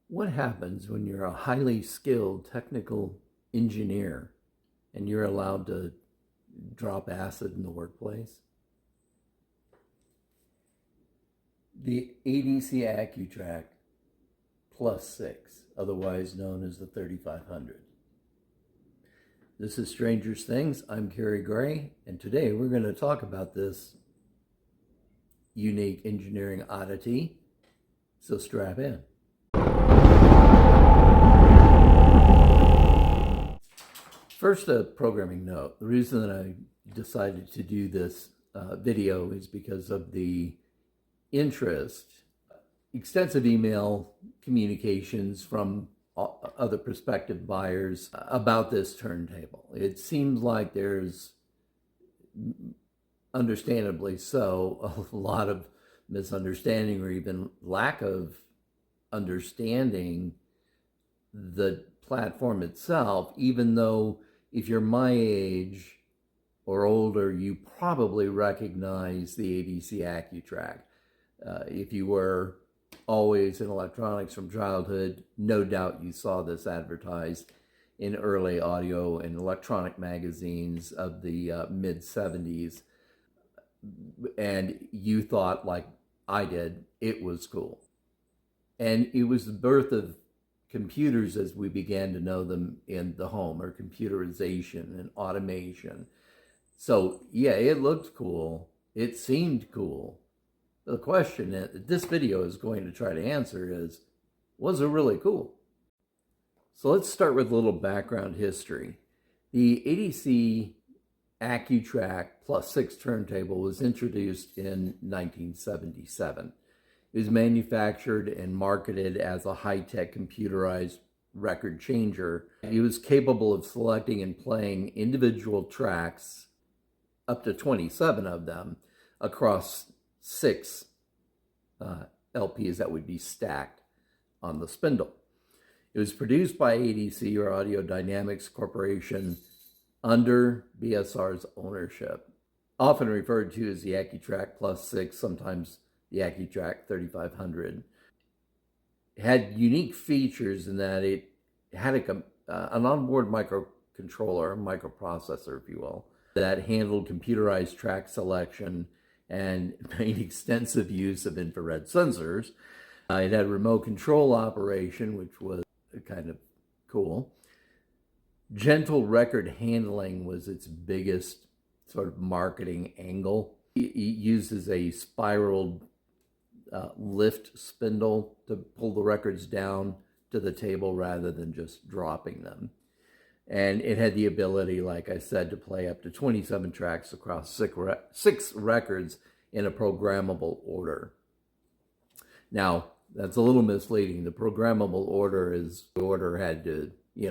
What happens when you're a highly skilled technical engineer and you're allowed to drop acid in the workplace? The ADC Accutrac Plus 6, otherwise known as the 3500. This is Stranger's Things. I'm Kerry Gray, and today we're going to talk about this unique engineering oddity. So strap in. First, a programming note. The reason that I decided to do this video is because of the interest, extensive email communications from other prospective buyers about this turntable. It seems like there's, understandably so, a lot of misunderstanding or even lack of understanding the platform itself, even though if you're my age or older, you probably recognize the ADC Accutrac. If you were always in electronics from childhood, no doubt you saw this advertised in early audio and electronic magazines of the mid-70s. And you thought, like I did, it was cool. And it was the birth of computers as we began to know them in the home, or computerization and automation. So yeah, it looked cool. It seemed cool. The question that this video is going to try to answer is, was it really cool? So let's start with a little background history. The ADC Accutrac Plus 6 turntable was introduced in 1977. It was manufactured and marketed as a high-tech computerized record changer. It was capable of selecting and playing individual tracks, up to 27 of them, across 6 LPs that would be stacked on the spindle. It was produced by ADC, or Audio Dynamics Corporation, under BSR's ownership. Often referred to as the Accutrac Plus 6, sometimes the Accutrac 3500. It had unique features in that it had an onboard microcontroller, microprocessor, if you will, that handled computerized track selection and made extensive use of infrared sensors. It had remote control operation, which was kind of cool. Gentle record handling was its biggest sort of marketing angle. It uses a spiraled lift spindle to pull the records down to the table rather than just dropping them. And it had the ability, like I said, to play up to 27 tracks across 6 records in a programmable order. Now, that's a little misleading. The programmable order is, the order had to,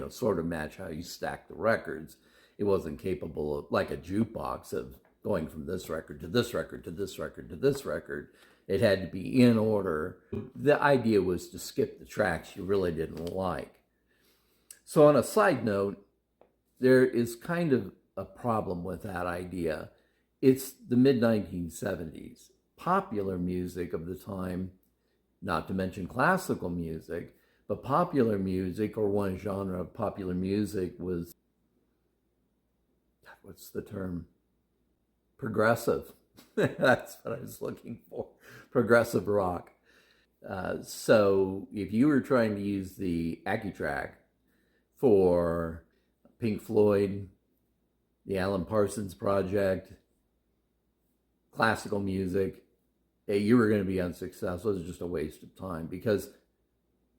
sort of match how you stack the records. It wasn't capable of, like a jukebox, of going from this record to this record to this record to this record. It had to be in order. The idea was to skip the tracks you really didn't like. So on a side note, there is kind of a problem with that idea. It's the mid-1970s. Popular music of the time, not to mention classical music, but popular music, or one genre of popular music, was, what's the term? Progressive. That's what I was looking for. Progressive rock. So if you were trying to use the Accutrac for Pink Floyd, the Alan Parsons Project, classical music, you were going to be unsuccessful. It was just a waste of time, because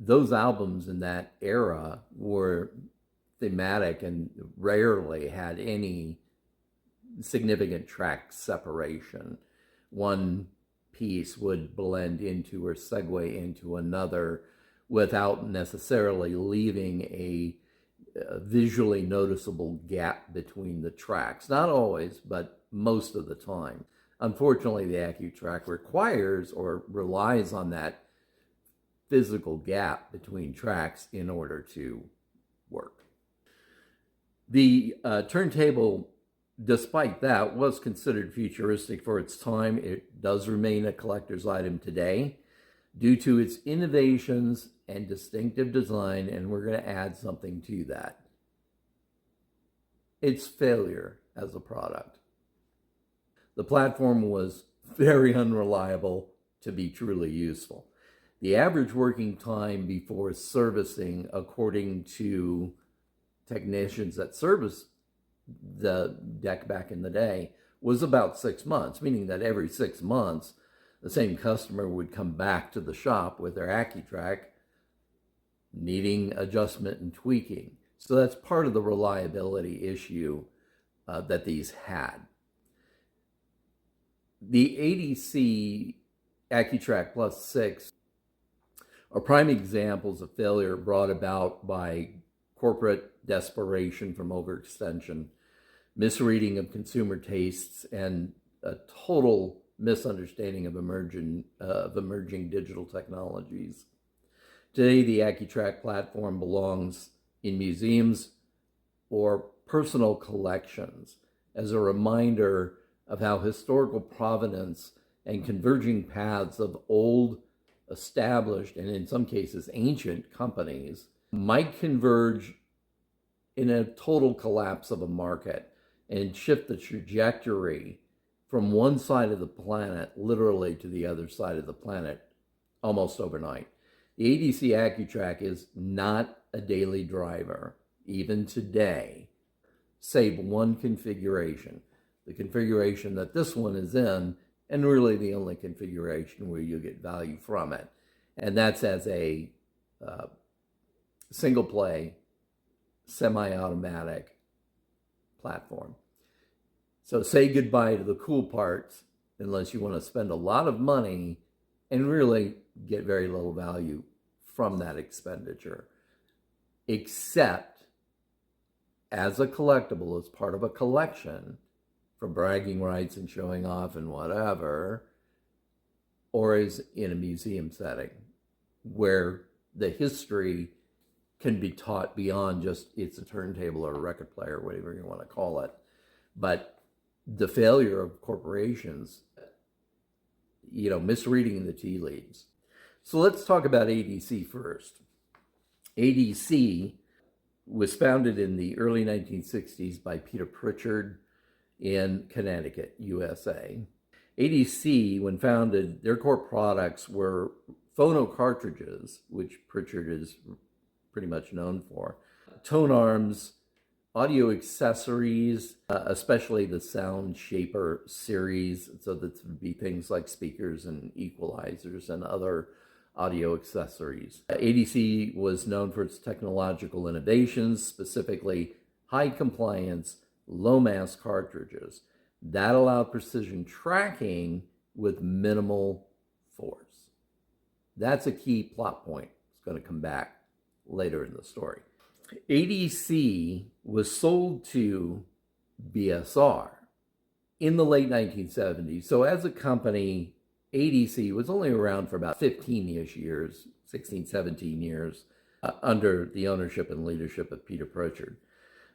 those albums in that era were thematic and rarely had any significant track separation. One piece would blend into or segue into another without necessarily leaving a visually noticeable gap between the tracks. Not always, but most of the time. Unfortunately, the Accutrac requires or relies on that physical gap between tracks in order to work. The turntable, despite that, was considered futuristic for its time. It does remain a collector's item today. due to its innovations and distinctive design, and we're going to add something to that. Its failure as a product. The platform was very unreliable to be truly useful. The average working time before servicing, according to technicians that serviced the deck back in the day, was about 6 months, meaning that every 6 months, the same customer would come back to the shop with their Accutrac needing adjustment and tweaking. So that's part of the reliability issue that these had. The ADC Accutrac Plus 6 are prime examples of failure brought about by corporate desperation from overextension, misreading of consumer tastes, and a total misunderstanding of emerging digital technologies. Today, the Accutrac platform belongs in museums or personal collections as a reminder of how historical provenance and converging paths of old, established, and in some cases ancient companies might converge in a total collapse of a market and shift the trajectory from one side of the planet literally to the other side of the planet almost overnight. The ADC Accutrac is not a daily driver, even today, save one configuration, the configuration that this one is in, and really the only configuration where you get value from it. And that's as a single play, semi-automatic platform. So say goodbye to the cool parts unless you want to spend a lot of money and really get very little value from that expenditure, except as a collectible, as part of a collection for bragging rights and showing off and whatever, or as in a museum setting where the history can be taught beyond just it's a turntable or a record player, whatever you want to call it. But the failure of corporations, misreading the tea leaves. So let's talk about ADC first. ADC was founded in the early 1960s by Peter Pritchard in Connecticut, USA. ADC, when founded, their core products were phono cartridges, which Pritchard is pretty much known for, tone arms, audio accessories, especially the Sound Shaper series. So that would be things like speakers and equalizers and other audio accessories. ADC was known for its technological innovations, specifically high compliance, low mass cartridges that allowed precision tracking with minimal force. That's a key plot point. It's going to come back later in the story. ADC was sold to BSR in the late 1970s. So as a company, ADC was only around for about 15-ish years, 16, 17 years, under the ownership and leadership of Peter Pritchard.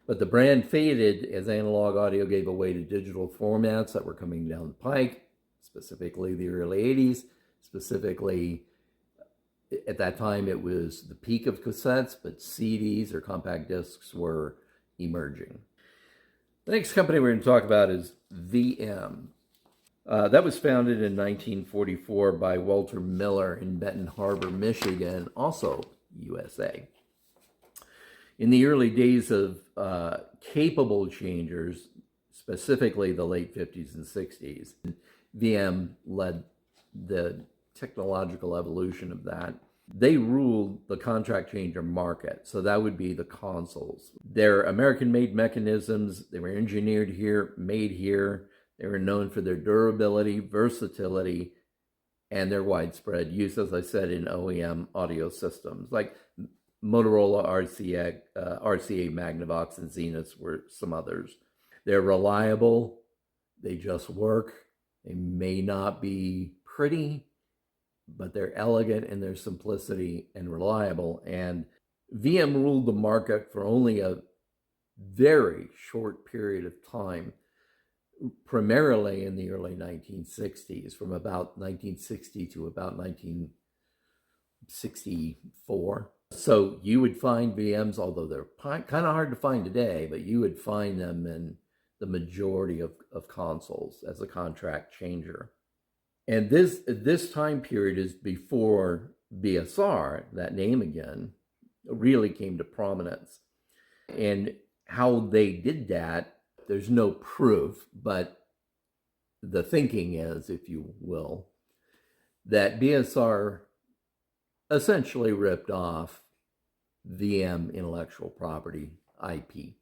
But the brand faded as analog audio gave way to digital formats that were coming down the pike, specifically the early 80s, specifically at that time, it was the peak of cassettes, but CDs or compact discs were emerging. The next company we're going to talk about is VM. That was founded in 1944 by Walter Miller in Benton Harbor, Michigan, also USA. In the early days of capable changers, specifically the late 50s and 60s, VM led the technological evolution of that. They ruled the contract changer market. So that would be the consoles. They're American-made mechanisms. They were engineered here, made here. They were known for their durability, versatility, and their widespread use, as I said, in OEM audio systems. Like Motorola RCA Magnavox and Zenith were some others. They're reliable. They just work. They may not be pretty, but they're elegant in their simplicity and reliable. And VM ruled the market for only a very short period of time, primarily in the early 1960s, from about 1960 to about 19 64. So you would find VMs, although they're kind of hard to find today, but you would find them in the majority of consoles as a contract changer. And this time period is before BSR, that name again, really came to prominence. And how they did that, there's no proof, but the thinking is, if you will, that BSR essentially ripped off VM intellectual property IP.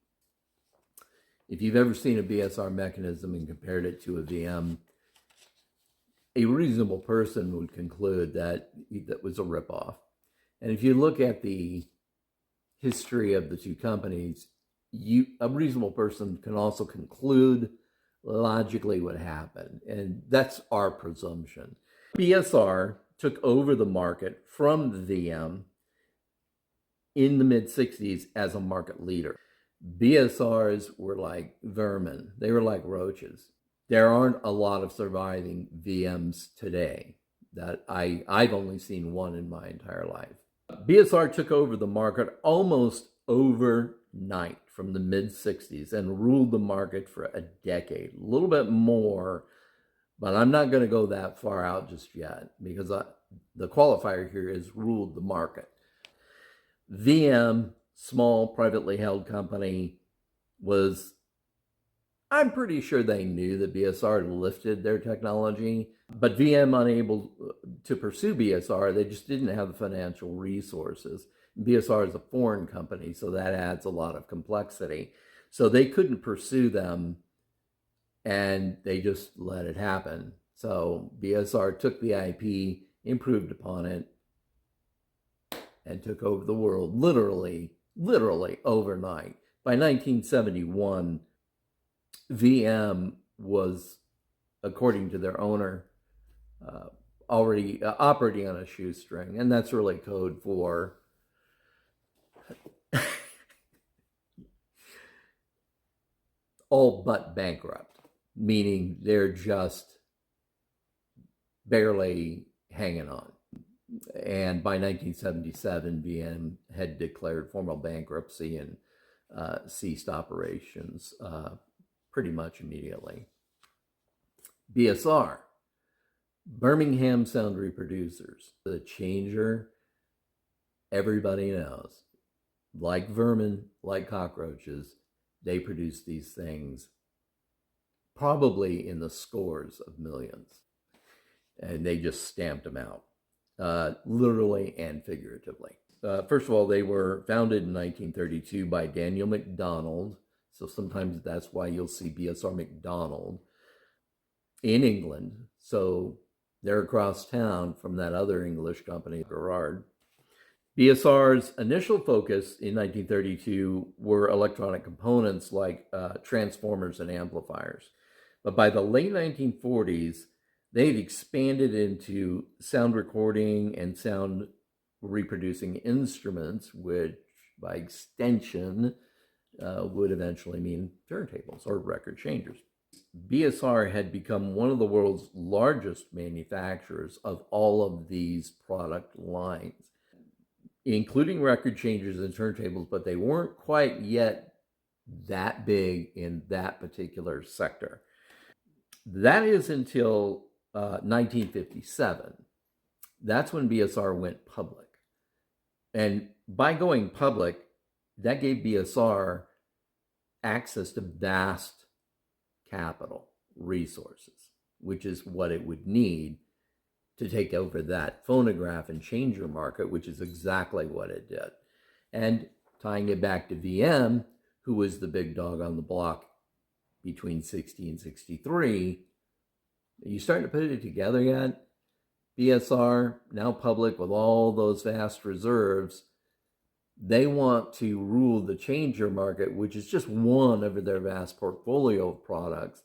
If you've ever seen a BSR mechanism and compared it to a VM, a reasonable person would conclude that that was a ripoff. And if you look at the history of the two companies, a reasonable person can also conclude logically what happened. And that's our presumption. BSR took over the market from the VM in the mid-60s as a market leader. BSRs were like vermin. They were like roaches. There aren't a lot of surviving VMs today. That I've only seen one in my entire life. BSR took over the market almost overnight from the mid-60s and ruled the market for a decade, a little bit more, but I'm not going to go that far out just yet because the qualifier here is ruled the market. VM, small privately held company, was, I'm pretty sure they knew that BSR lifted their technology, but VM unable to pursue BSR, they just didn't have the financial resources. BSR is a foreign company, so that adds a lot of complexity. So they couldn't pursue them, and they just let it happen. So BSR took the IP, improved upon it, and took over the world literally overnight. By 1971, VM was, according to their owner, already operating on a shoestring, and that's really code for all but bankrupt, meaning they're just barely hanging on. And by 1977, VM had declared formal bankruptcy and ceased operations pretty much immediately. BSR, Birmingham Sound Reproducers, the changer everybody knows. Like vermin, like cockroaches, they produce these things probably in the scores of millions. And they just stamped them out, literally and figuratively. First of all, they were founded in 1932 by Daniel MacDonald. So sometimes that's why you'll see BSR MacDonald in England. So they're across town from that other English company, Gerard. BSR's initial focus in 1932 were electronic components like transformers and amplifiers. But by the late 1940s, they had expanded into sound recording and sound reproducing instruments, which by extension would eventually mean turntables or record changers. BSR had become one of the world's largest manufacturers of all of these product lines, including record changers and turntables, but they weren't quite yet that big in that particular sector. That is until 1957. That's when BSR went public. And by going public, that gave BSR access to vast capital resources, which is what it would need to take over that phonograph and changer market, which is exactly what it did. And tying it back to VM, who was the big dog on the block between 60 and 63, are you starting to put it together yet? BSR, now public with all those vast reserves, they want to rule the changer market, which is just one of their vast portfolio of products.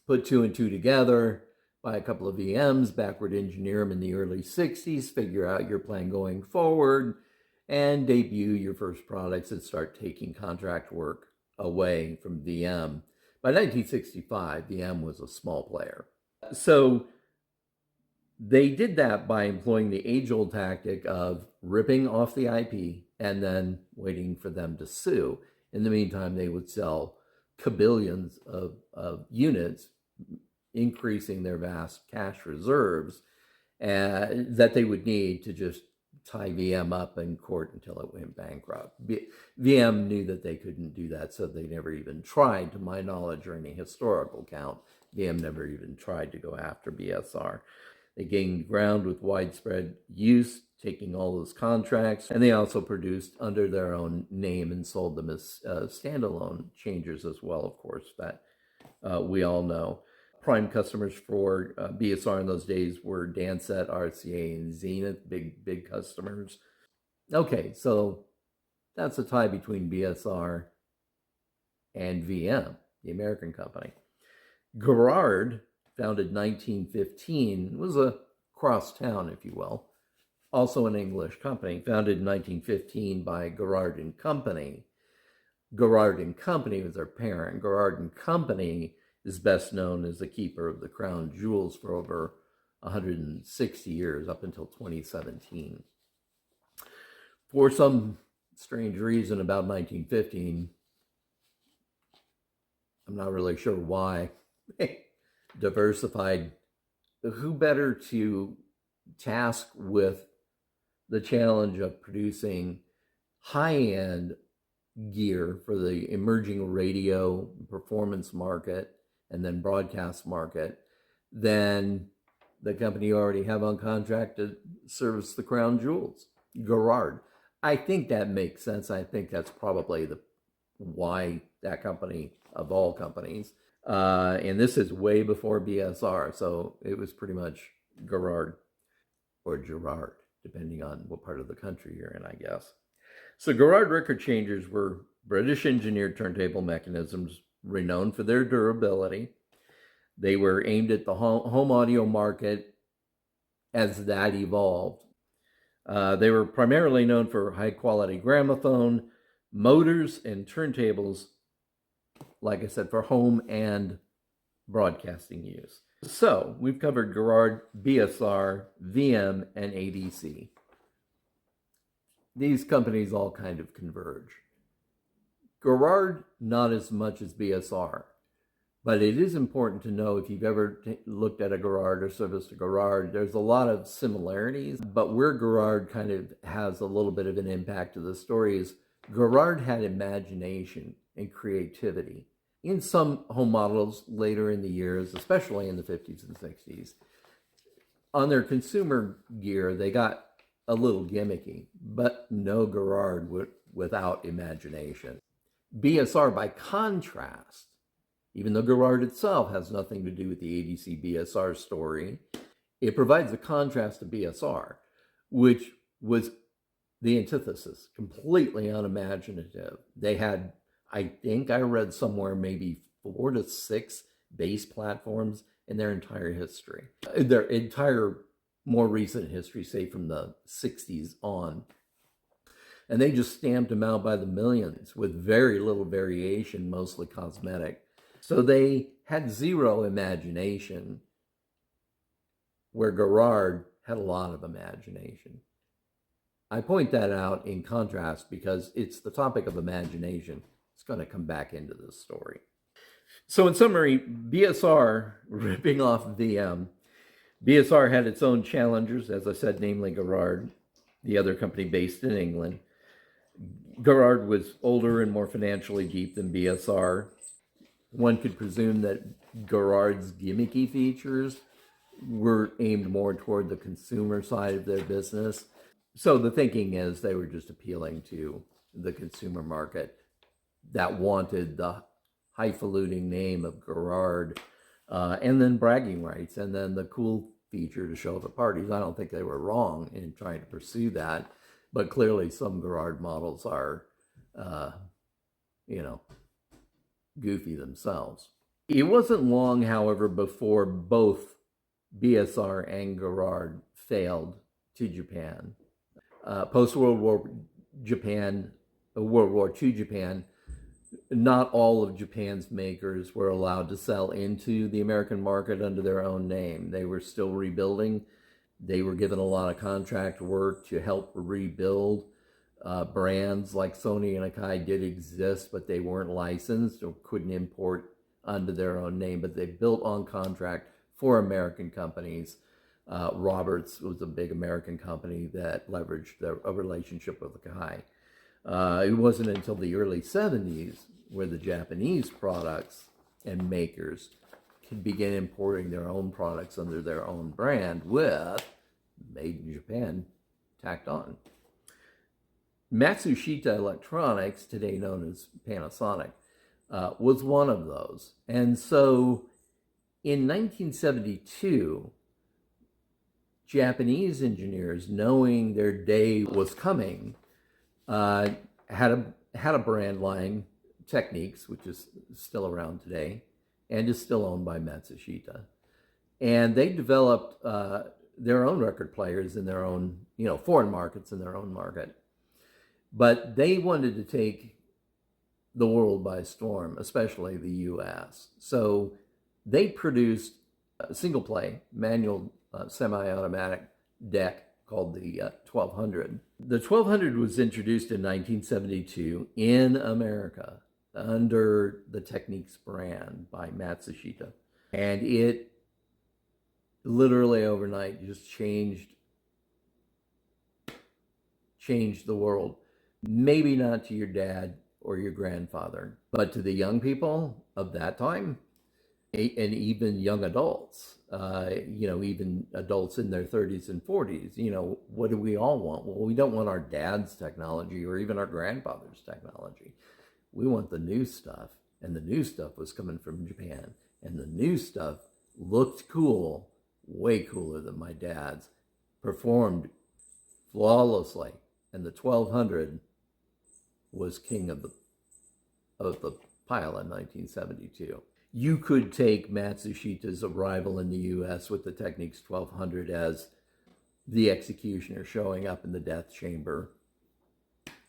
Put two and two together, buy a couple of VMs, backward engineer them in the early 60s, figure out your plan going forward, and debut your first products and start taking contract work away from VM. By 1965, VM was a small player. So They did that by employing the age-old tactic of ripping off the IP and then waiting for them to sue. In the meantime, they would sell kabillions of units, increasing their vast cash reserves that they would need to just tie VM up in court until it went bankrupt. VM knew that they couldn't do that, so they never even tried, to my knowledge or any historical count. VM never even tried to go after BSR. They gained ground with widespread use, taking all those contracts, and they also produced under their own name and sold them as standalone changers as well, of course, that we all know. Prime customers for BSR in those days were Dansett, RCA, and Zenith, big customers. Okay, so that's a tie between BSR and VM, the American company. Garrard, founded 1915, was a cross-town, if you will, also an English company, founded in 1915 by Garrard and Company. Garrard and Company was their parent. Garrard and Company is best known as the keeper of the crown jewels for over 160 years, up until 2017. For some strange reason, about 1915, I'm not really sure why, diversified. Who better to task with the challenge of producing high-end gear for the emerging radio performance market and then broadcast market than the company you already have on contract to service the crown jewels, Garrard. I think that makes sense. I think that's probably why that company, of all companies, and this is way before BSR, so it was pretty much Garrard or Gerard, depending on what part of the country you're in, I guess. So Garrard record changers were British engineered turntable mechanisms renowned for their durability. They were aimed at the home audio market as that evolved. They were primarily known for high quality gramophone, motors, and turntables, like I said, for home and broadcasting use. So we've covered Garrard, BSR, VM, and ADC. These companies all kind of converge. Garrard, not as much as BSR, but it is important to know, if you've ever looked at a Garrard or serviced a Garrard, there's a lot of similarities, but where Garrard kind of has a little bit of an impact to the story is Garrard had imagination and creativity. In some home models later in the years, especially in the 50s and 60s, on their consumer gear, they got a little gimmicky, but no Garrard without imagination. BSR, by contrast, even though Garrard itself has nothing to do with the ADC BSR story, it provides a contrast to BSR, which was the antithesis, completely unimaginative. They had, I think I read somewhere, maybe 4 to 6 base platforms in their entire history. Their entire more recent history, say from the 60s on. And they just stamped them out by the millions with very little variation, mostly cosmetic. So they had zero imagination, where Garrard had a lot of imagination. I point that out in contrast because it's the topic of imagination. It's going to come back into this story. So in summary, BSR ripping off VM. BSR had its own challengers, as I said, namely Garrard, the other company based in England. Garrard was older and more financially deep than BSR. One could presume that Garrard's gimmicky features were aimed more toward the consumer side of their business. So the thinking is they were just appealing to the consumer market that wanted the highfalutin name of Garrard, and then bragging rights, and then the cool feature to show up at parties. I don't think they were wrong in trying to pursue that, but clearly some Garrard models are, goofy themselves. It wasn't long, however, before both BSR and Garrard failed to Japan. Post-World War II Japan, not all of Japan's makers were allowed to sell into the American market under their own name. They were still rebuilding. They were given a lot of contract work to help rebuild brands like Sony and Akai did exist, but they weren't licensed or couldn't import under their own name, but they built on contract for American companies. Roberts was a big American company that leveraged a relationship with Akai. It wasn't until the early 70s where the Japanese products and makers could begin importing their own products under their own brand with Made in Japan tacked on. Matsushita Electronics, today known as Panasonic, was one of those. And so in 1972, Japanese engineers, knowing their day was coming, had a brand line, Techniques, which is still around today and is still owned by Matsushita. And they developed their own record players in their own, foreign markets in their own market. But they wanted to take the world by storm, especially the US. So they produced a single play, manual, semi-automatic deck called the 1200. The 1200 was introduced in 1972 in America under the Techniques brand by Matsushita. And it literally overnight just changed the world. Maybe not to your dad or your grandfather, but to the young people of that time, and even young adults, even adults in their 30s and 40s. What do we all want? Well, we don't want our dad's technology or even our grandfather's technology. We want the new stuff, and the new stuff was coming from Japan, and the new stuff looked cool, way cooler than my dad's, performed flawlessly, and the 1200 was king of the pile in 1972. You could take Matsushita's arrival in the U.S. with the Techniques 1200 as the executioner showing up in the death chamber,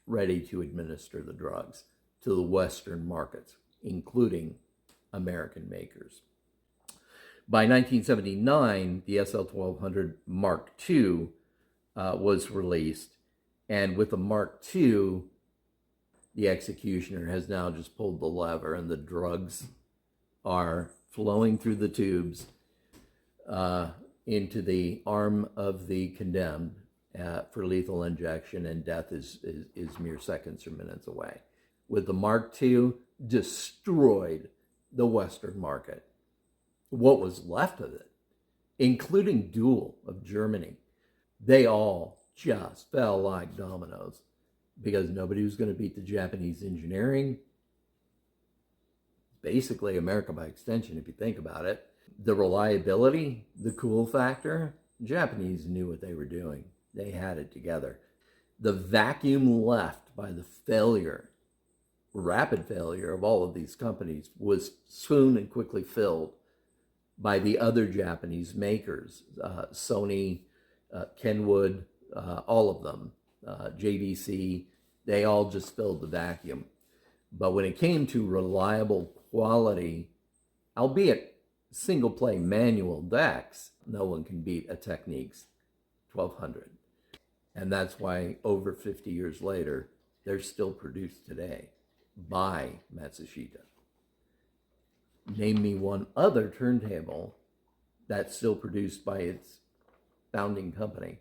ready to administer the drugs to the Western markets, including American makers. By 1979, the SL1200 Mark II was released, and with the Mark II, the executioner has now just pulled the lever, and the drugs are flowing through the tubes into the arm of the condemned for lethal injection, and death is mere seconds or minutes away. With the Mark II, destroyed the Western market. What was left of it, including Dual of Germany, they all just fell like dominoes because nobody was going to beat the Japanese engineering. Basically America by extension, if you think about it. The reliability, the cool factor, Japanese knew what they were doing. They had it together. The vacuum left by the failure, rapid failure of all of these companies was soon and quickly filled by the other Japanese makers, Sony, Kenwood, all of them, JVC, they all just filled the vacuum. But when it came to reliable quality, albeit single play manual decks, no one can beat a Techniques 1200. And that's why over 50 years later, they're still produced today by Matsushita. Name me one other turntable that's still produced by its founding company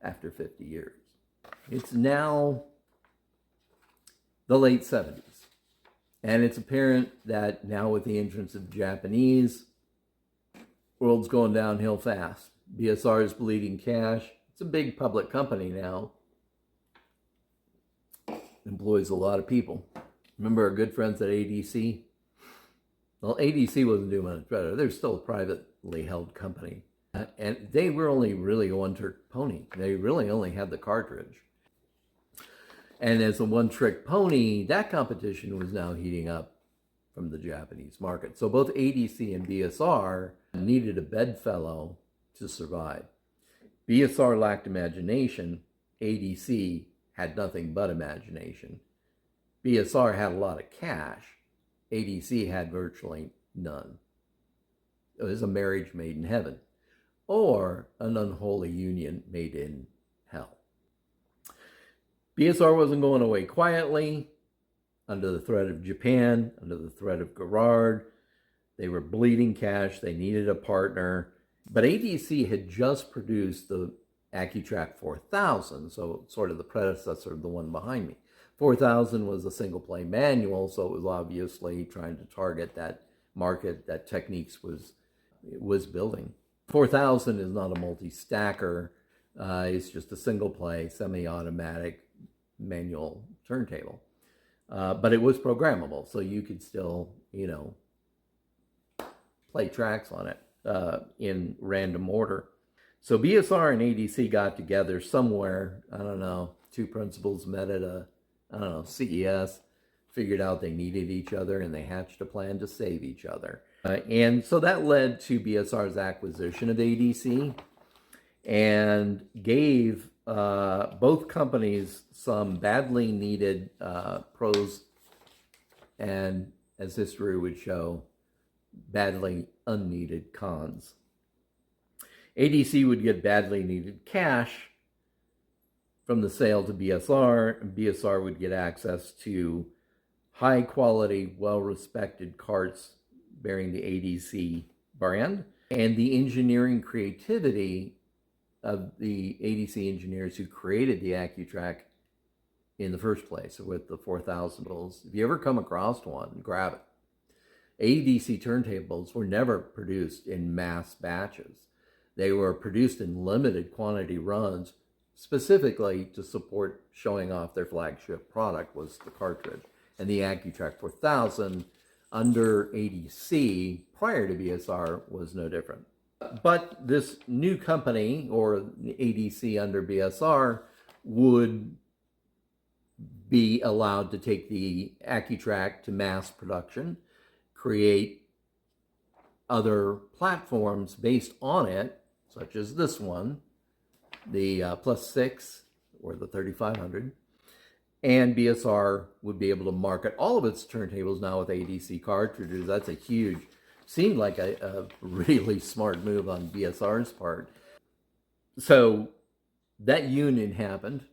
after 50 years. It's now the late 70s. And it's apparent that now with the entrance of Japanese, world's going downhill fast. BSR is bleeding cash. It's a big public company now. Employs a lot of people. Remember our good friends at ADC? Well, ADC wasn't doing much better. They're still a privately held company. And they were only really a one-trick pony. They really only had the cartridge. And as a one-trick pony, that competition was now heating up from the Japanese market. So both ADC and BSR needed a bedfellow to survive. BSR lacked imagination. ADC had nothing but imagination. BSR had a lot of cash. ADC had virtually none. It was a marriage made in heaven. or an unholy union made in hell. BSR wasn't going away quietly under the threat of Japan, under the threat of Gerard. They were bleeding cash. They needed a partner. But ADC had just produced the Accutrac 4000, so sort of the predecessor of the one behind me. 4000 was a single play manual, so it was obviously trying to target that market that Techniques was building. 4000 is not a multi-stacker. It's just a single play, semi-automatic manual turntable. But it was programmable, so you could still, play tracks on it in random order. So BSR and ADC got together somewhere, I don't know, two principals met at CES, figured out they needed each other, and they hatched a plan to save each other. And so that led to BSR's acquisition of ADC and gave both companies some badly needed pros and, as history would show, badly unneeded cons. ADC would get badly needed cash from the sale to BSR, and BSR would get access to high quality, well-respected carts bearing the ADC brand, and the engineering creativity of the ADC engineers who created the Accutrac in the first place with the 4000 bills. If you ever come across one, grab it. ADC turntables were never produced in mass batches. They were produced in limited quantity runs, specifically to support showing off their flagship product was the cartridge. And the Accutrac 4000 under ADC prior to BSR was no different. But this new company, or ADC under BSR, would be allowed to take the Accutrac to mass production, create other platforms based on it, such as this one, the Plus 6 or the 3500, and BSR would be able to market all of its turntables now with ADC cartridges. That's a huge, seemed like a really smart move on BSR's part. So that union happened.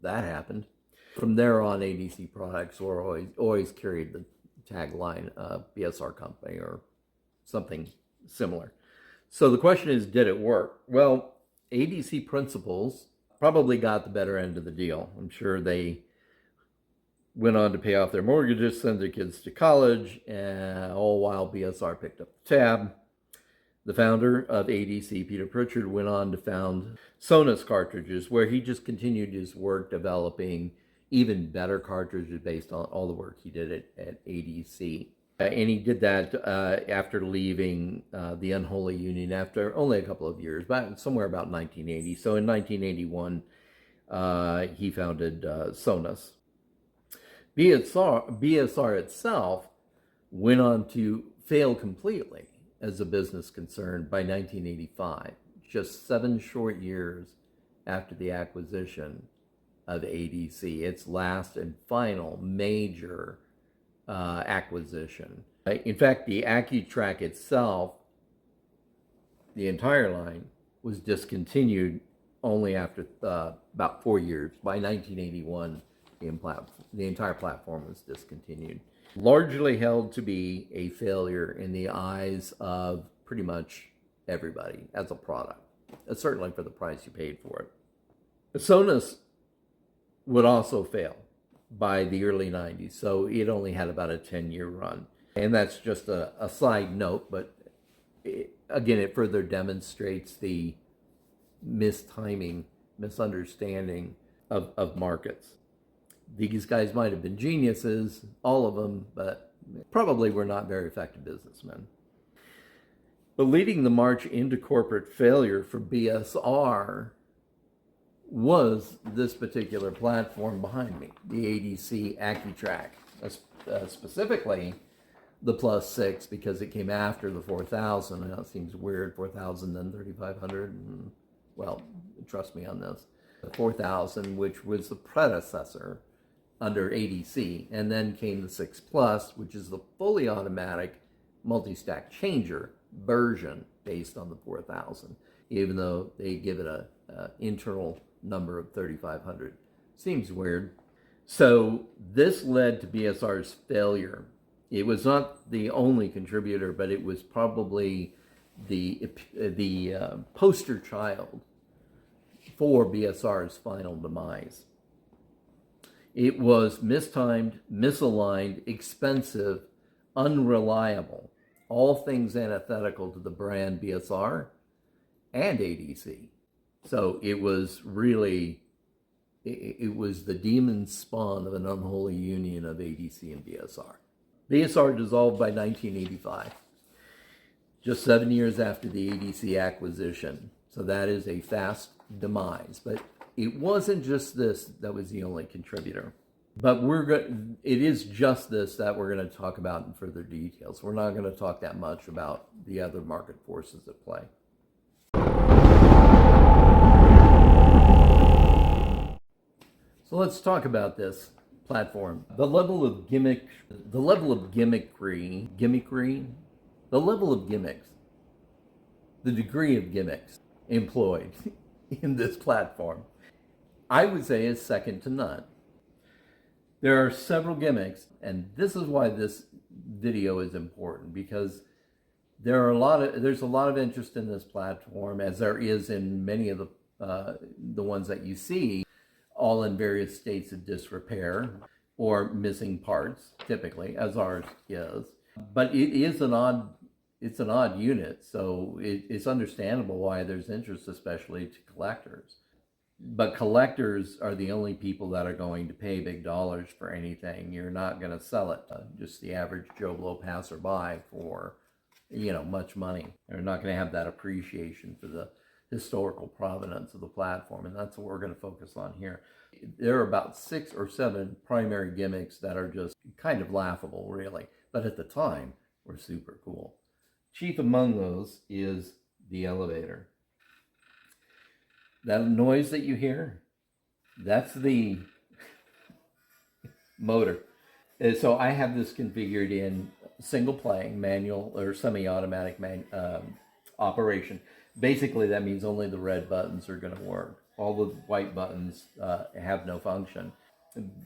That happened. From there on, ADC products were always carried the tagline BSR company or something similar. So the question is, did it work? Well, ADC principals probably got the better end of the deal. I'm sure they went on to pay off their mortgages, send their kids to college, all while BSR picked up the tab. The founder of ADC, Peter Pritchard, went on to found Sonus cartridges, where he just continued his work developing even better cartridges based on all the work he did at ADC. And he did that after leaving the Unholy Union after only a couple of years, somewhere about 1980. So in 1981, he founded Sonus. BSR itself went on to fail completely as a business concern by 1985, just 7 short years after the acquisition of ADC, its last and final major acquisition. In fact, the Accutrac itself, the entire line, was discontinued only after about 4 years. By 1981, the entire platform was discontinued. Largely held to be a failure in the eyes of pretty much everybody as a product, certainly for the price you paid for it. Sonus would also fail by the early 90s, so it only had about a 10-year run. And that's just a side note, but again, it further demonstrates the mistiming, misunderstanding of markets. These guys might have been geniuses, all of them, but probably were not very effective businessmen. But leading the march into corporate failure for BSR was this particular platform behind me, the ADC Accutrac, specifically the Plus 6, because it came after the 4000. I know it seems weird, 4000 then 3500, and, well, trust me on this. The 4000, which was the predecessor under ADC, and then came the 6 Plus, which is the fully automatic multi-stack changer version based on the 4000, even though they give it a internal number of 3500. Seems weird. So this led to BSR's failure. It was not the only contributor, but it was probably the poster child for BSR's final demise. It was mistimed, misaligned, expensive, unreliable, all things antithetical to the brand BSR and ADC. So it was really, it was the demon spawn of an unholy union of ADC and BSR. BSR dissolved by 1985, just 7 years after the ADC acquisition. So that is a fast demise. But it wasn't just this that was the only contributor. But it is just this that we're going to talk about in further details. We're not going to talk that much about the other market forces at play. So let's talk about this platform. The level of gimmicks, the level of degree of gimmicks employed in this platform, I would say is second to none. There are several gimmicks, and this is why this video is important, because there's a lot of interest in this platform, as there is in many of the ones that you see, all in various states of disrepair or missing parts, typically, as ours is. But it's an odd unit, so it's understandable why there's interest, especially to collectors. But collectors are the only people that are going to pay big dollars for anything. You're not going to sell it to just the average Joe Blow passerby for, much money. They're not going to have that appreciation for the historical provenance of the platform, and that's what we're going to focus on here. There are about 6 or 7 primary gimmicks that are just kind of laughable, really, but at the time were super cool. Chief among those is the elevator. That noise that you hear, that's the motor. And so I have this configured in single playing, manual or semi-automatic operation. Basically, that means only the red buttons are going to work. All the white buttons have no function.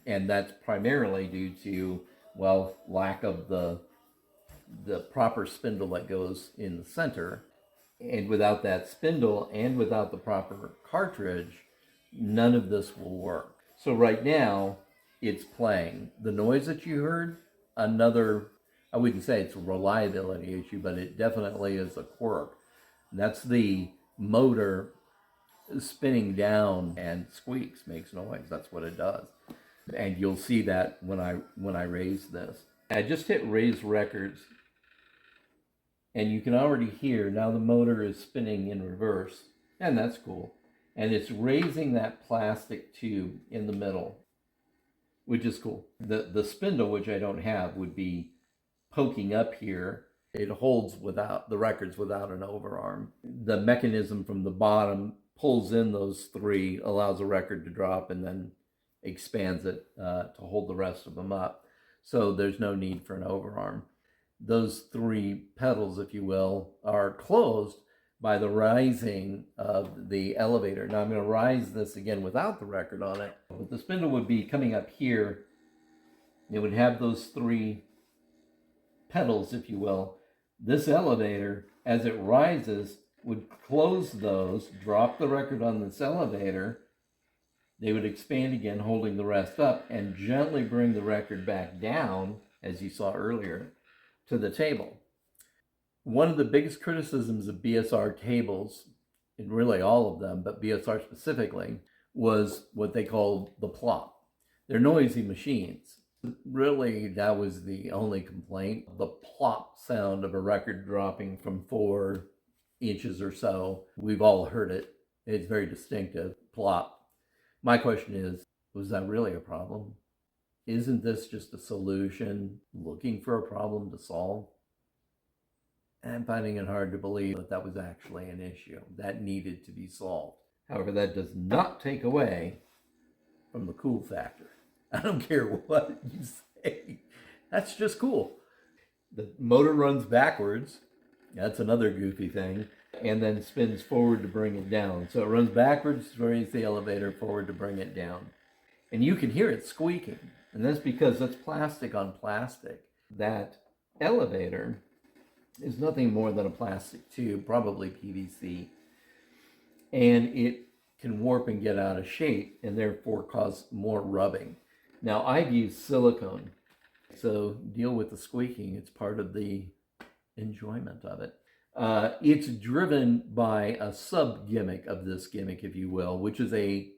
And that's primarily due to, lack of the proper spindle that goes in the center. And without that spindle and without the proper cartridge, none of this will work. So right now, it's playing. The noise that you heard, I wouldn't say it's a reliability issue, but it definitely is a quirk. That's the motor spinning down and squeaks, makes noise. That's what it does. And you'll see that when I raise this. I just hit raise records, and you can already hear now the motor is spinning in reverse, and that's cool. And it's raising that plastic tube in the middle, which is cool. The spindle, which I don't have, would be poking up here. It holds the records without an overarm. The mechanism from the bottom pulls in those 3, allows a record to drop, and then expands it to hold the rest of them up. So there's no need for an overarm. Those 3 pedals, if you will, are closed by the rising of the elevator. Now I'm going to rise this again without the record on it. But the spindle would be coming up here. It would have those 3 pedals, if you will. This elevator, as it rises, would close those, drop the record on this elevator. They would expand again, holding the rest up, and gently bring the record back down, as you saw earlier, to the table. One of the biggest criticisms of BSR tables, and really all of them, but BSR specifically, was what they called the plop. They're noisy machines. Really, that was the only complaint. The plop sound of a record dropping from 4 inches or so. We've all heard it. It's very distinctive. Plop. My question is, was that really a problem? Isn't this just a solution looking for a problem to solve? And I'm finding it hard to believe that that was actually an issue that needed to be solved. However, that does not take away from the cool factor. I don't care what you say. That's just cool. The motor runs backwards, That's another goofy thing. And then spins forward to bring it down. So it runs backwards to raise the elevator, forward to bring it down. And you can hear it squeaking. And that's because that's plastic on plastic. That elevator is nothing more than a plastic tube, probably PVC. And it can warp and get out of shape and therefore cause more rubbing. Now, I've used silicone. So deal with the squeaking. It's part of the enjoyment of it. It's driven by a sub-gimmick of this gimmick, if you will, which is a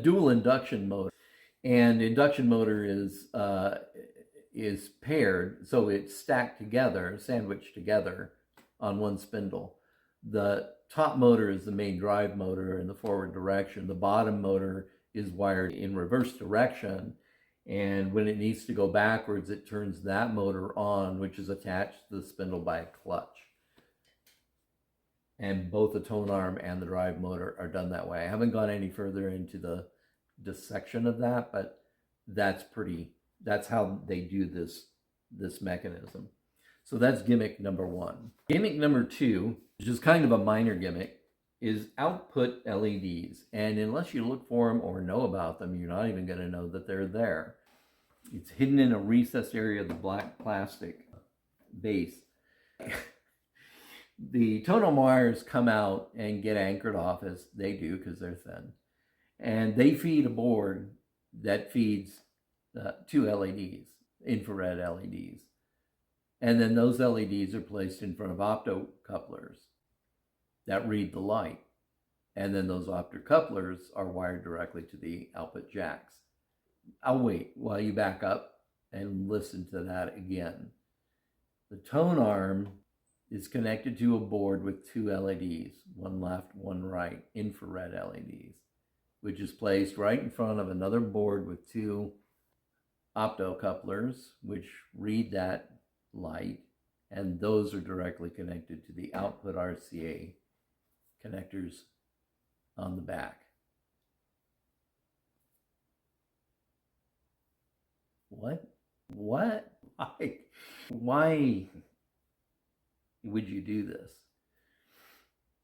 dual induction motor. And induction motor is paired, so it's stacked together, sandwiched together on one spindle. The top motor is the main drive motor in the forward direction. The bottom motor is wired in reverse direction. And when it needs to go backwards, it turns that motor on, which is attached to the spindle by a clutch. And both the tone arm and the drive motor are done that way. I haven't gone any further into the dissection of that, but that's how they do this mechanism. So that's gimmick number one. Gimmick number two, which is kind of a minor gimmick, is output LEDs. And unless you look for them or know about them, you're not even going to know that they're there. It's hidden in a recessed area of the black plastic base. The tonal wires come out and get anchored off, as they do because they're thin. And they feed a board that feeds two LEDs, infrared LEDs. And then those LEDs are placed in front of optocouplers that read the light. And then those optocouplers are wired directly to the output jacks. I'll wait while you back up and listen to that again. The tone arm is connected to a board with two LEDs, one left, one right, infrared LEDs, which is placed right in front of another board with two optocouplers, which read that light, and those are directly connected to the output RCA connectors on the back. What? Why would you do this?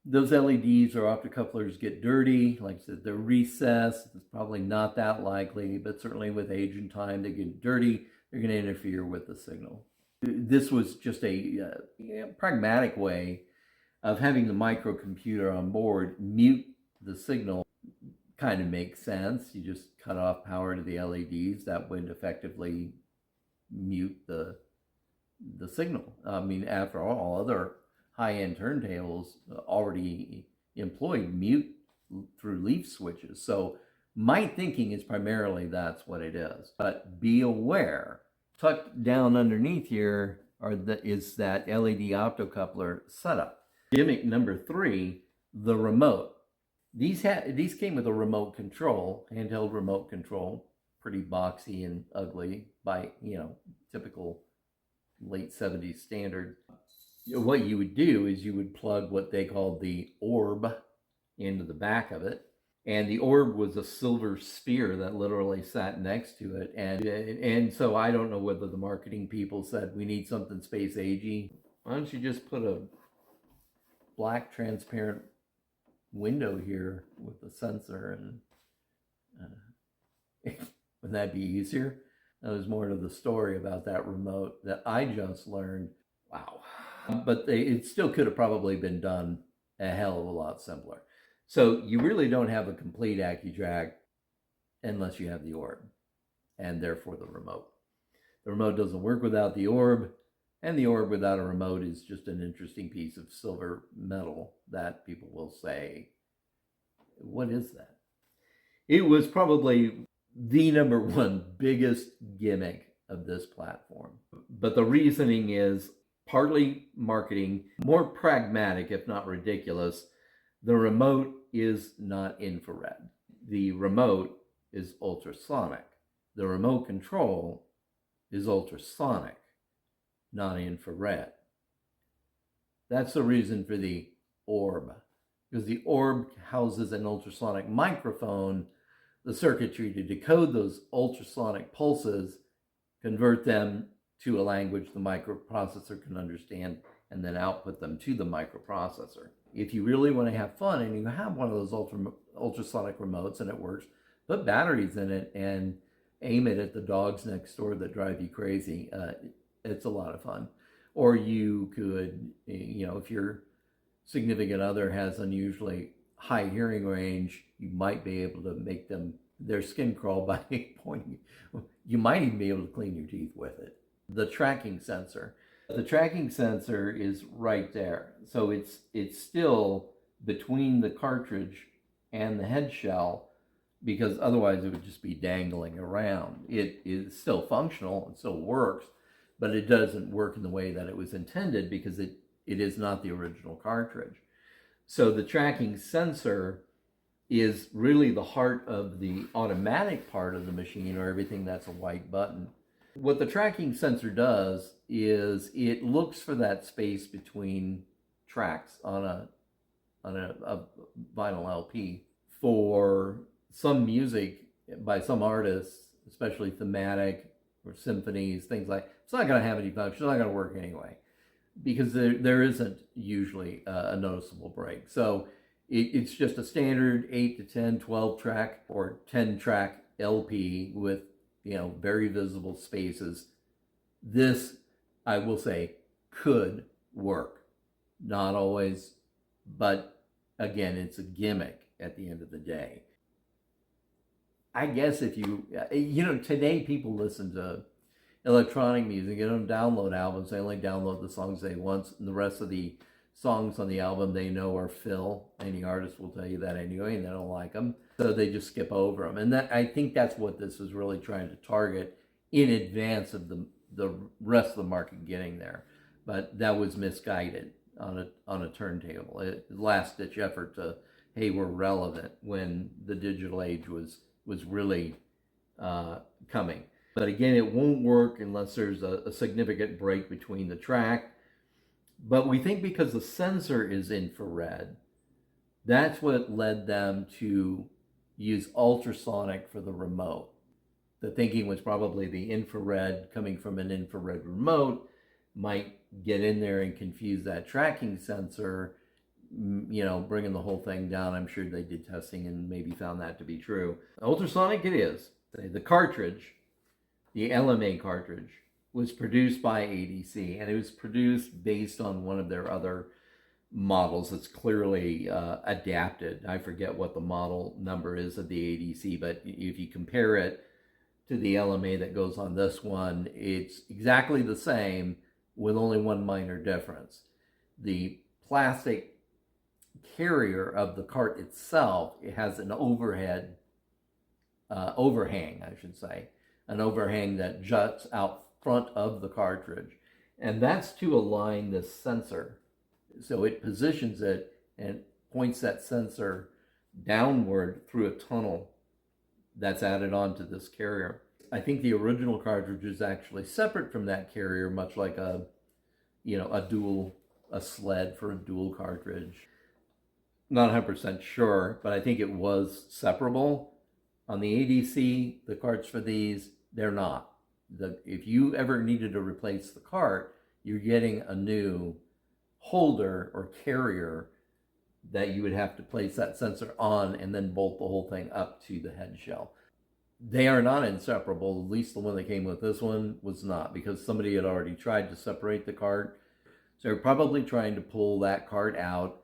Those LEDs or optocouplers get dirty. Like I said, they're recessed. It's probably not that likely, but certainly with age and time, they get dirty. They're going to interfere with the signal. This was just a pragmatic way of having the microcomputer on board mute the signal. Kind of makes sense. You just cut off power to the LEDs. That would effectively mute the signal. I mean, after all, other high-end turntables already employed mute through leaf switches. So my thinking is primarily that's what it is. But be aware, tucked down underneath here is that LED optocoupler setup. Gimmick number three, the remote. These came with a remote control, handheld remote control, pretty boxy and ugly by, typical late 70s standard. What you would do is you would plug what they called the orb into the back of it. And the orb was a silver sphere that literally sat next to it. And so I don't know whether the marketing people said, we need something space agey. Why don't you just put a black transparent window here with a sensor, and wouldn't that be easier? That was more to the story about that remote that I just learned. Wow. But it still could have probably been done a hell of a lot simpler. So you really don't have a complete Accutrac unless you have the orb, and therefore the remote. The remote doesn't work without the orb, and the orb without a remote is just an interesting piece of silver metal that people will say, what is that? It was probably the number one biggest gimmick of this platform. But the reasoning is partly marketing, more pragmatic, if not ridiculous. The remote is not infrared. The remote is ultrasonic. The remote control is ultrasonic, not infrared. That's the reason for the orb, because the orb houses an ultrasonic microphone, the circuitry to decode those ultrasonic pulses, convert them to a language the microprocessor can understand and then output them to the microprocessor. If you really want to have fun and you have one of those ultrasonic remotes and it works, put batteries in it and aim it at the dogs next door that drive you crazy. It's a lot of fun. Or you could, if your significant other has unusually high hearing range, you might be able to make their skin crawl by pointing. You might even be able to clean your teeth with it. The tracking sensor. The tracking sensor is right there. So it's still between the cartridge and the head shell, because otherwise it would just be dangling around. It is still functional, it still works, but it doesn't work in the way that it was intended because it is not the original cartridge. So the tracking sensor is really the heart of the automatic part of the machine, or everything that's a white button. What the tracking sensor does is it looks for that space between tracks on a vinyl LP. For some music by some artists, especially thematic or symphonies, things like, it's not going to have any function, it's not going to work anyway, because there isn't usually a noticeable break. So it's just a standard 8 to 10, 12 track or 10 track LP with, very visible spaces. This, I will say, could work. Not always, but again, it's a gimmick at the end of the day. I guess if today people listen to electronic music, they don't download albums, they only download the songs they want, and the rest of the songs on the album they know are fill. Any artist will tell you that anyway, and they don't like them, so they just skip over them. And I think that's what this is really trying to target in advance of the rest of the market getting there. But that was misguided on a turntable. Last-ditch effort to, hey, we're relevant, when the digital age was really coming. But again, it won't work unless there's a significant break between the track. But we think because the sensor is infrared, that's what led them to use ultrasonic for the remote. The thinking was probably the infrared coming from an infrared remote might get in there and confuse that tracking sensor, bringing the whole thing down. I'm sure they did testing and maybe found that to be true. Ultrasonic it is. The cartridge, the LMA cartridge, was produced by ADC, and it was produced based on one of their other models that's clearly adapted. I forget what the model number is of the ADC, but if you compare it to the LMA that goes on this one, it's exactly the same with only one minor difference. The plastic carrier of the cart itself, it has an overhang, an overhang that juts out front of the cartridge, and that's to align this sensor. So it positions it and points that sensor downward through a tunnel that's added onto this carrier. I think the original cartridge is actually separate from that carrier, much like a sled for a dual cartridge. Not 100% sure, but I think it was separable. On the ADC, the carts for these, they're not. If you ever needed to replace the cart, you're getting a new holder or carrier that you would have to place that sensor on and then bolt the whole thing up to the head shell. They are not inseparable. At least the one that came with this one was not, because somebody had already tried to separate the cart. So they're probably trying to pull that cart out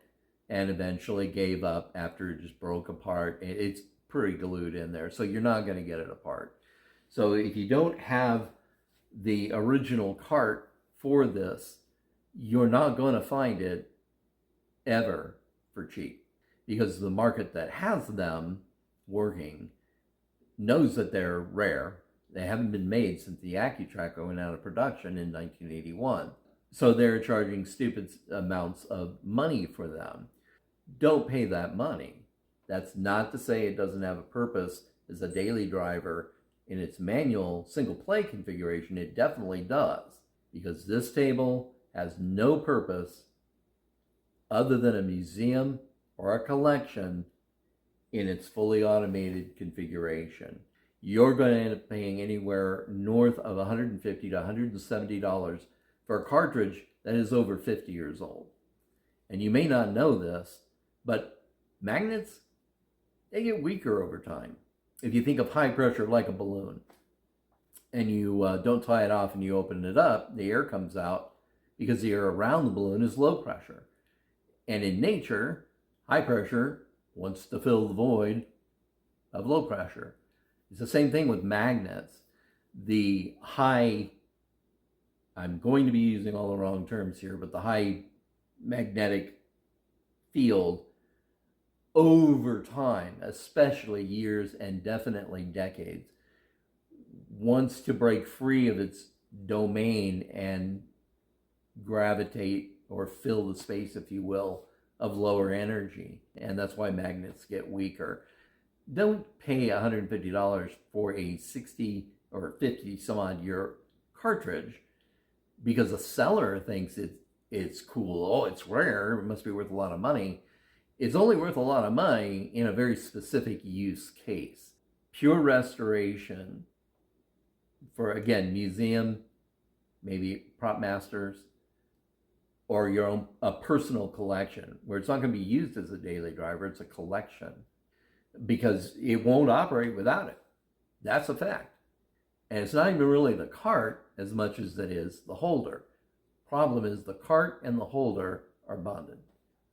and eventually gave up after it just broke apart. It's pretty glued in there, so you're not going to get it apart. So if you don't have the original cart for this, you're not going to find it ever for cheap, because the market that has them working knows that they're rare. They haven't been made since the Accutrac went out of production in 1981. So they're charging stupid amounts of money for them. Don't pay that money. That's not to say it doesn't have a purpose as a daily driver. In its manual single play configuration, it definitely does, because this table has no purpose other than a museum or a collection in its fully automated configuration. you're going to end up paying anywhere north of $150 to $170 for a cartridge that is over 50 years old. And you may not know this, but magnets, they get weaker over time. If you think of high pressure like a balloon, and you don't tie it off and you open it up, the air comes out because the air around the balloon is low pressure. And in nature, high pressure wants to fill the void of low pressure. It's the same thing with magnets. The high, I'm going to be using all the wrong terms here, but the high magnetic field over time, especially years and definitely decades, wants to break free of its domain and gravitate or fill the space, if you will, of lower energy. And that's why magnets get weaker. Don't pay $150 for a 60 or 50 some odd year cartridge because a seller thinks it's cool. Oh, it's rare. It must be worth a lot of money. It's only worth a lot of money in a very specific use case. Pure restoration for, again, museum, maybe prop masters, or your own a personal collection where it's not going to be used as a daily driver. It's a collection because it won't operate without it. That's a fact. And it's not even really the cart as much as it is the holder. Problem is the cart and the holder are bonded.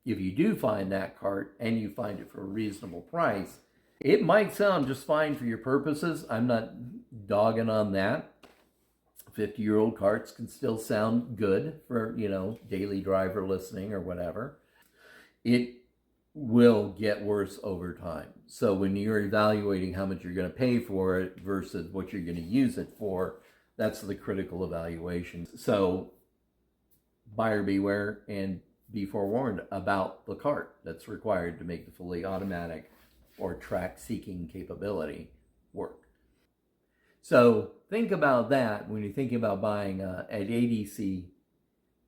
If you do find that cart and you find it for a reasonable price, it might sound just fine for your purposes. I'm not dogging on that. 50-year-old carts can still sound good for, daily driver listening or whatever. It will get worse over time. So when you're evaluating how much you're going to pay for it versus what you're going to use it for, that's the critical evaluation. So buyer beware and be forewarned about the cart that's required to make the fully automatic or track seeking capability work. So think about that when you're thinking about buying an ADC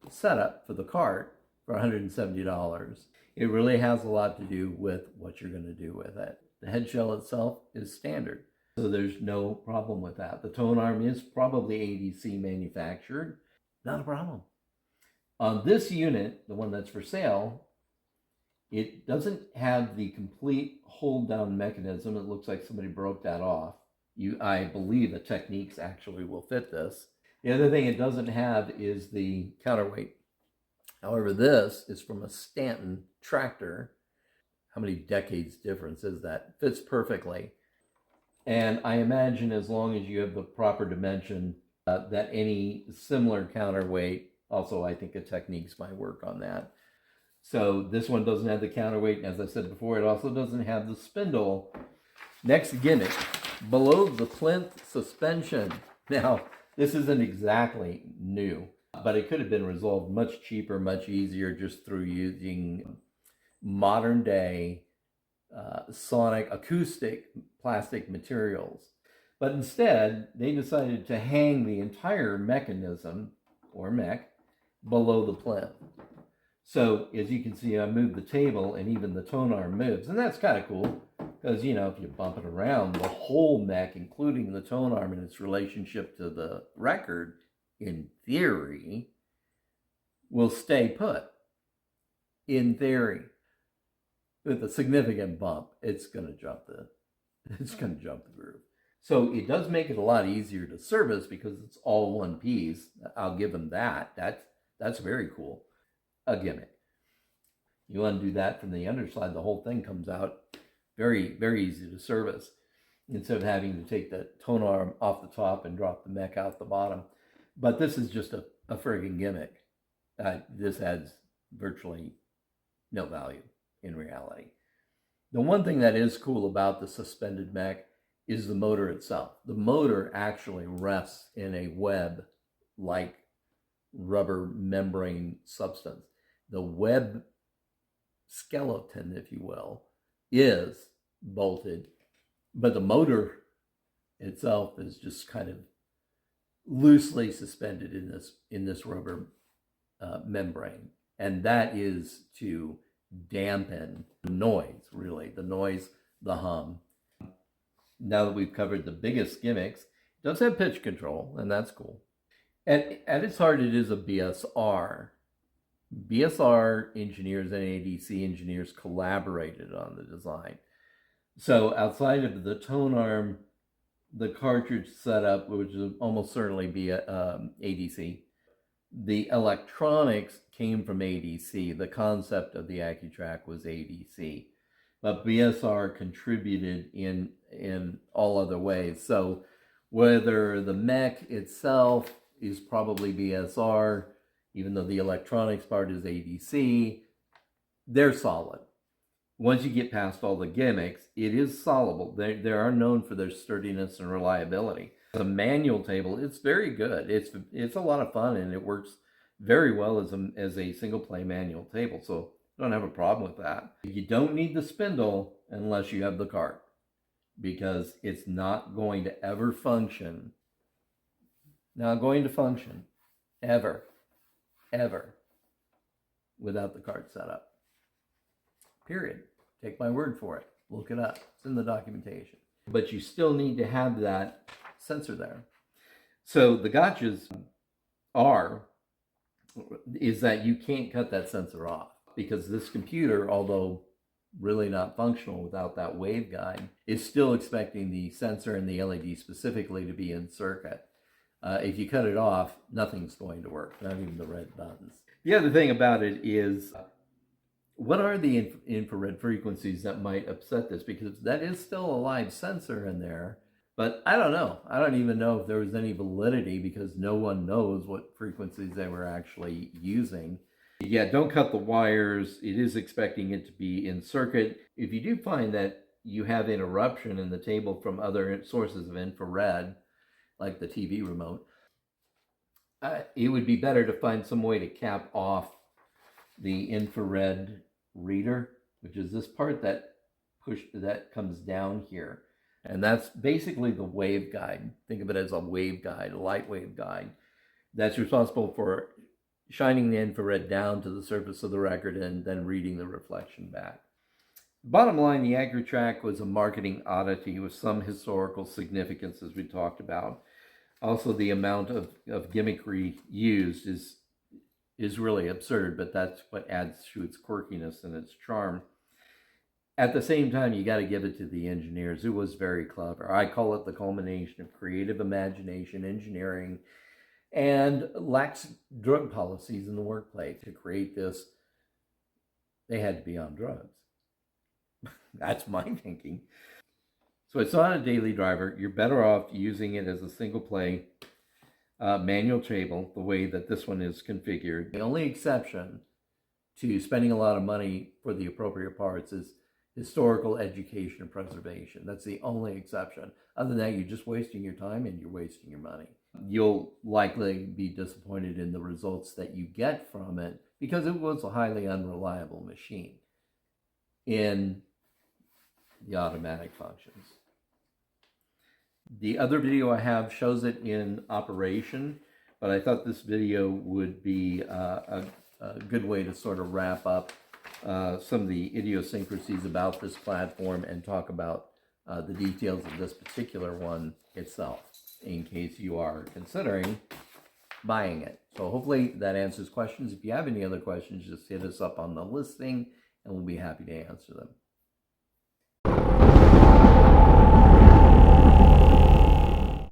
setup for the cart for $170. It really has a lot to do with what you're going to do with it. The head shell itself is standard, so there's no problem with that. The tone arm is probably ADC manufactured. Not a problem. On this unit, the one that's for sale, it doesn't have the complete hold down mechanism. It looks like somebody broke that off. I believe the Techniques actually will fit this. The other thing it doesn't have is the counterweight. However, this is from a Stanton tractor. How many decades difference is that? Fits perfectly. And I imagine as long as you have the proper dimension, that any similar counterweight, also I think a Techniques might work on that. So this one doesn't have the counterweight. And as I said before, it also doesn't have the spindle. Next gimmick, below the plinth suspension. Now, this isn't exactly new, but it could have been resolved much cheaper, much easier just through using modern day sonic acoustic plastic materials. But instead, they decided to hang the entire mechanism, or mech, below the plinth. So as you can see, I moved the table and even the tone arm moves. And that's kind of cool because, if you bump it around, the whole mech, including the tone arm and its relationship to the record, in theory, will stay put. In theory. With a significant bump, it's going to jump the groove. So it does make it a lot easier to service because it's all one piece. I'll give them that. That's very cool. A gimmick. You undo that from the underside, the whole thing comes out very, very easy to service instead of having to take the tone arm off the top and drop the mech out the bottom. But this is just a friggin' gimmick. This adds virtually no value in reality. The one thing that is cool about the suspended mech is the motor itself. The motor actually rests in a web-like rubber membrane substance. The web skeleton, if you will, is bolted, but the motor itself is just kind of loosely suspended in this rubber membrane, and that is to dampen the noise, really, the noise, the hum. Now that we've covered the biggest gimmicks, it does have pitch control, and that's cool. At its heart, it is a BSR. BSR engineers and ADC engineers collaborated on the design. So outside of the tone arm, the cartridge setup, which would almost certainly be ADC, the electronics came from ADC. The concept of the Accutrac was ADC, but BSR contributed in all other ways. So whether the mech itself is probably BSR, even though the electronics part is ADC, they're solid. Once you get past all the gimmicks, it is solvable. They are known for their sturdiness and reliability. The manual table, it's very good. It's a lot of fun, and it works very well as a single play manual table. So I don't have a problem with that. You don't need the spindle unless you have the cart, because it's not going to ever function. Not going to function ever without the cart setup. Period. Take my word for it. Look it up. It's in the documentation. But you still need to have that sensor there. So the gotchas is that you can't cut that sensor off, because this computer, although really not functional without that waveguide, is still expecting the sensor and the LED specifically to be in circuit. If you cut it off, nothing's going to work, not even the red buttons. The other thing about it is, what are the infrared frequencies that might upset this? Because that is still a live sensor in there, but I don't know. I don't even know if there was any validity, because no one knows what frequencies they were actually using. Yeah, don't cut the wires. It is expecting it to be in circuit. If you do find that you have interruption in the table from other sources of infrared, like the TV remote, it would be better to find some way to cap off the infrared reader, which is this part that comes down here. And that's basically the waveguide. Think of it as a waveguide, a light waveguide, that's responsible for shining the infrared down to the surface of the record and then reading the reflection back. Bottom line, the Accutrac was a marketing oddity with some historical significance, as we talked about. Also, the amount of gimmickry used is really absurd, but that's what adds to its quirkiness and its charm. At the same time, you got to give it to the engineers. It was very clever. I call it the culmination of creative imagination, engineering, and lax drug policies in the workplace. To create this, they had to be on drugs. That's my thinking. So it's not a daily driver. You're better off using it as a single play manual table, the way that this one is configured. The only exception to spending a lot of money for the appropriate parts is historical education and preservation. That's the only exception. Other than that, you're just wasting your time and you're wasting your money. You'll likely be disappointed in the results that you get from it, because it was a highly unreliable machine in the automatic functions. The other video I have shows it in operation, but I thought this video would be a good way to sort of wrap up some of the idiosyncrasies about this platform and talk about the details of this particular one itself, in case you are considering buying it. So hopefully that answers questions. If you have any other questions, just hit us up on the listing and we'll be happy to answer them.